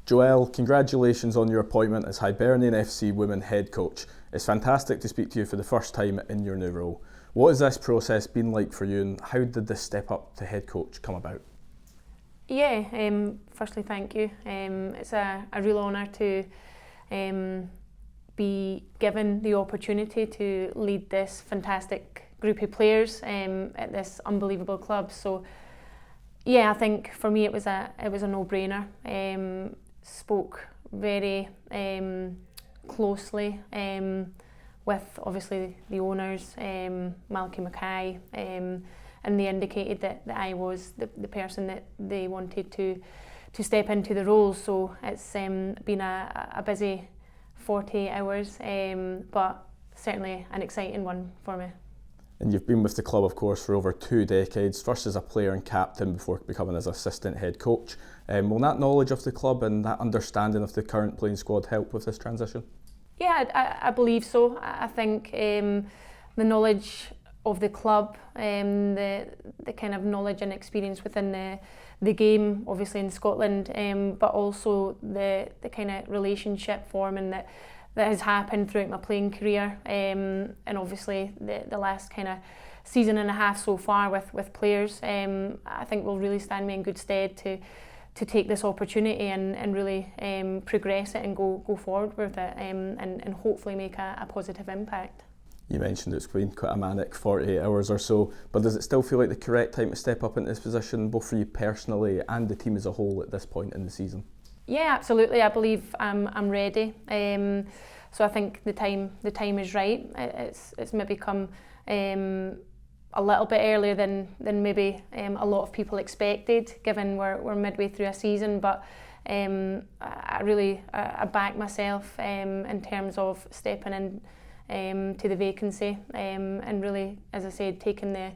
Joelle, congratulations on your appointment as Hibernian FC Women Head Coach. It's fantastic to speak to you for the first time in your new role. What has this process been like for you, and how did this step up to head coach come about? Yeah, firstly thank you. It's a real honour to be given the opportunity to lead this fantastic group of players at this unbelievable club. So yeah, I think for me it was a no-brainer. Spoke very closely with obviously the owners, Malky Mackay, and they indicated that I was the person that they wanted to step into the role. So it's been a busy 48 hours, but certainly an exciting one for me. And you've been with the club, of course, for over 2 decades, first as a player and captain before becoming as assistant head coach. Will that knowledge of the club and that understanding of the current playing squad help with this transition? Yeah, I believe so. I think the knowledge of the club, the kind of knowledge and experience within the game, obviously in Scotland, but also the kind of relationship forming that has happened throughout my playing career, and obviously the last kind of season and a half so far with players, I think will really stand me in good stead to take this opportunity and really progress it and go forward with it, and hopefully make a positive impact. You mentioned it's been quite a manic 48 hours or so, but does it still feel like the correct time to step up into this position, both for you personally and the team as a whole at this point in the season? Yeah, absolutely. I believe I'm ready. So I think the time is right. It's maybe come a little bit earlier than maybe a lot of people expected, given we're midway through a season. But I really back myself in terms of stepping in to the vacancy, and really, as I said, taking the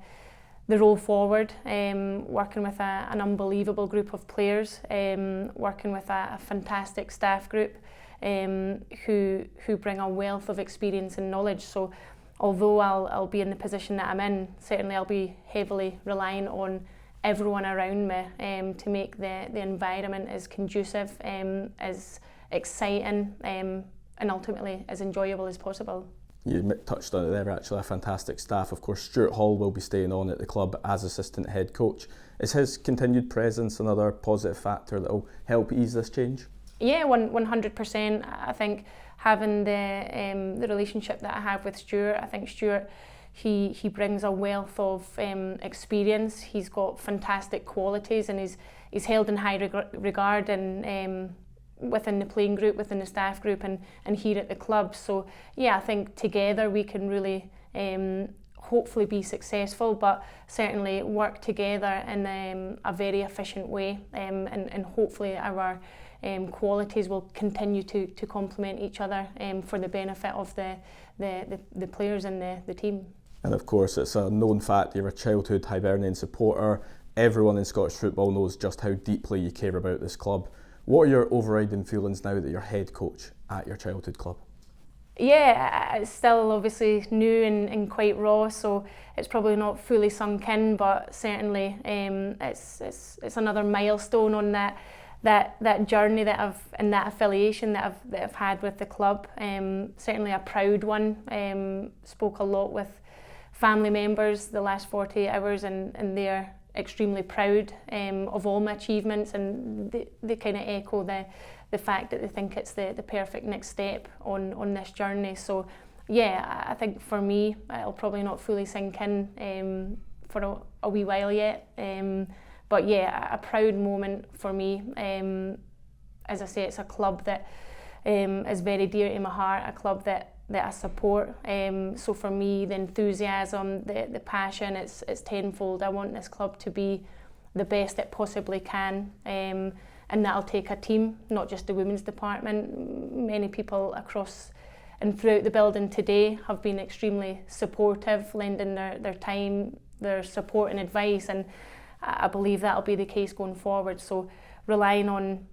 role forward, working with an unbelievable group of players, working with a fantastic staff group who bring a wealth of experience and knowledge. So although I'll be in the position that I'm in, certainly I'll be heavily relying on everyone around me to make the environment as conducive, as exciting, and ultimately as enjoyable as possible. You touched on it there, actually, a fantastic staff. Of course, Stuart Hall will be staying on at the club as assistant head coach. Is his continued presence another positive factor that will help ease this change? Yeah, 100%. I think having the relationship that I have with Stuart, I think Stuart, he brings a wealth of experience. He's got fantastic qualities, and he's held in high regard and within the playing group, within the staff group, and here at the club. So yeah, I think together we can really hopefully be successful, but certainly work together in a very efficient way, and hopefully our qualities will continue to complement each other for the benefit of the players and the team. And of course, it's a known fact you're a childhood Hibernian supporter. Everyone in Scottish football knows just how deeply you care about this club. What are your overriding feelings now that you're head coach at your childhood club? Yeah, it's still obviously new and quite raw, so it's probably not fully sunk in, but certainly it's another milestone on that journey and that affiliation that I've had with the club. Certainly a proud one. Spoke a lot with family members the last 48 hours, and they're extremely proud of all my achievements, and they kind of echo the fact that they think it's the perfect next step on this journey. So yeah, I think for me it'll probably not fully sink in for a wee while yet, but yeah, a proud moment for me. As I say, it's a club that is very dear to my heart, a club that I support. So for me, the enthusiasm, the passion, it's tenfold. I want this club to be the best it possibly can, and that'll take a team, not just the women's department. Many people across and throughout the building today have been extremely supportive, lending their time, their support and advice, and I believe that'll be the case going forward. So relying on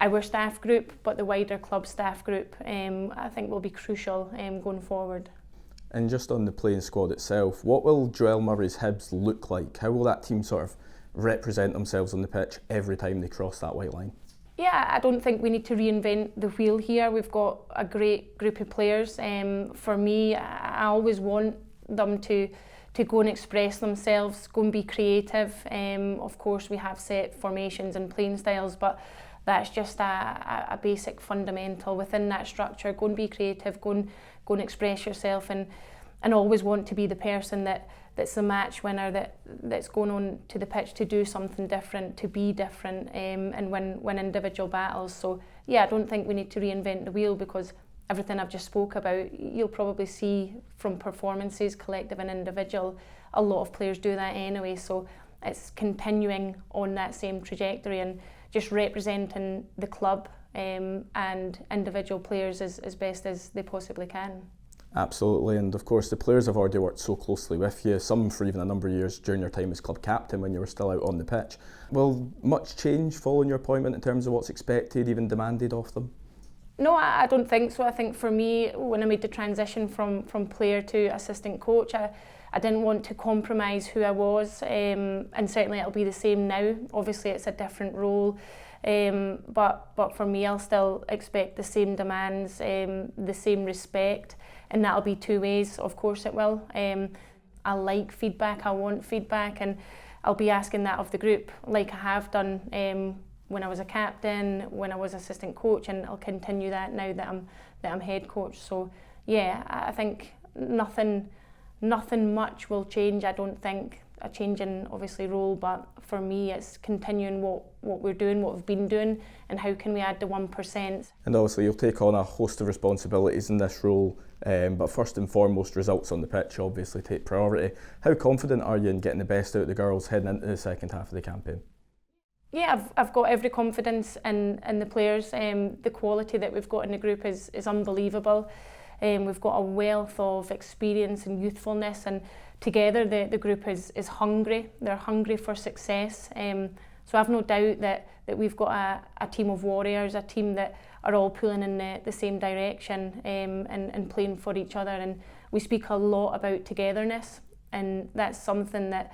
our staff group, but the wider club staff group, I think will be crucial going forward. And just on the playing squad itself, what will Joelle Murray's Hibs look like? How will that team sort of represent themselves on the pitch every time they cross that white line? Yeah, I don't think we need to reinvent the wheel here. We've got a great group of players. For me, I always want them to go and express themselves, go and be creative. Of course, we have set formations and playing styles, but that's just a basic fundamental within that structure. Go and be creative, go and express yourself, and always want to be the person that's the match winner, that's going on to the pitch to do something different, to be different, and win individual battles. So yeah, I don't think we need to reinvent the wheel, because everything I've just spoke about, you'll probably see from performances, collective and individual, a lot of players do that anyway. So it's continuing on that same trajectory and just representing the club and individual players as best as they possibly can. Absolutely, and of course the players have already worked so closely with you, some for even a number of years during your time as club captain when you were still out on the pitch. Will much change following your appointment in terms of what's expected, even demanded of them? No, I don't think so. I think for me, when I made the transition from player to assistant coach, I didn't want to compromise who I was, and certainly it'll be the same now. Obviously it's a different role, but for me I'll still expect the same demands, the same respect, and that'll be two ways, of course it will. I like feedback, I want feedback, and I'll be asking that of the group like I have done when I was a captain, when I was assistant coach, and I'll continue that now that I'm head coach. So yeah, I think nothing much will change. I don't think a change in obviously role, but for me it's continuing what we're doing, what we've been doing, and how can we add the 1%. And obviously you'll take on a host of responsibilities in this role, but first and foremost results on the pitch obviously take priority. How confident are you in getting the best out of the girls heading into the second half of the campaign? Yeah, I've got every confidence in the players. The quality that we've got in the group is unbelievable. We've got a wealth of experience and youthfulness, and together the group is hungry. They're hungry for success. So I've no doubt that we've got a team of warriors, a team that are all pulling in the same direction, and playing for each other. And we speak a lot about togetherness, and that's something that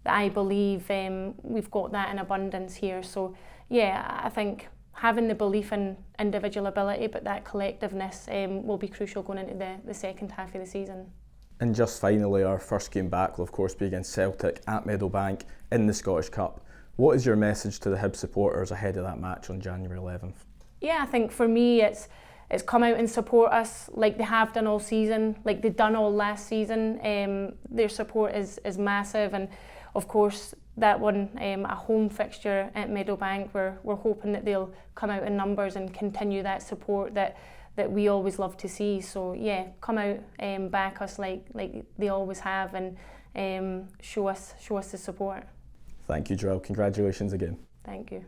I believe we've got that in abundance here. So yeah, I think having the belief in individual ability, but that collectiveness will be crucial going into the second half of the season. And just finally, our first game back will of course be against Celtic at Meadowbank in the Scottish Cup. What is your message to the Hibs supporters ahead of that match on January 11th? Yeah, I think for me it's come out and support us like they have done all season, like they've done all last season. Their support is massive, and of course that one, a home fixture at Meadowbank, we're hoping that they'll come out in numbers and continue that support that we always love to see. So yeah, come out, back us like they always have, and show us the support. Thank you, Joelle. Congratulations again. Thank you.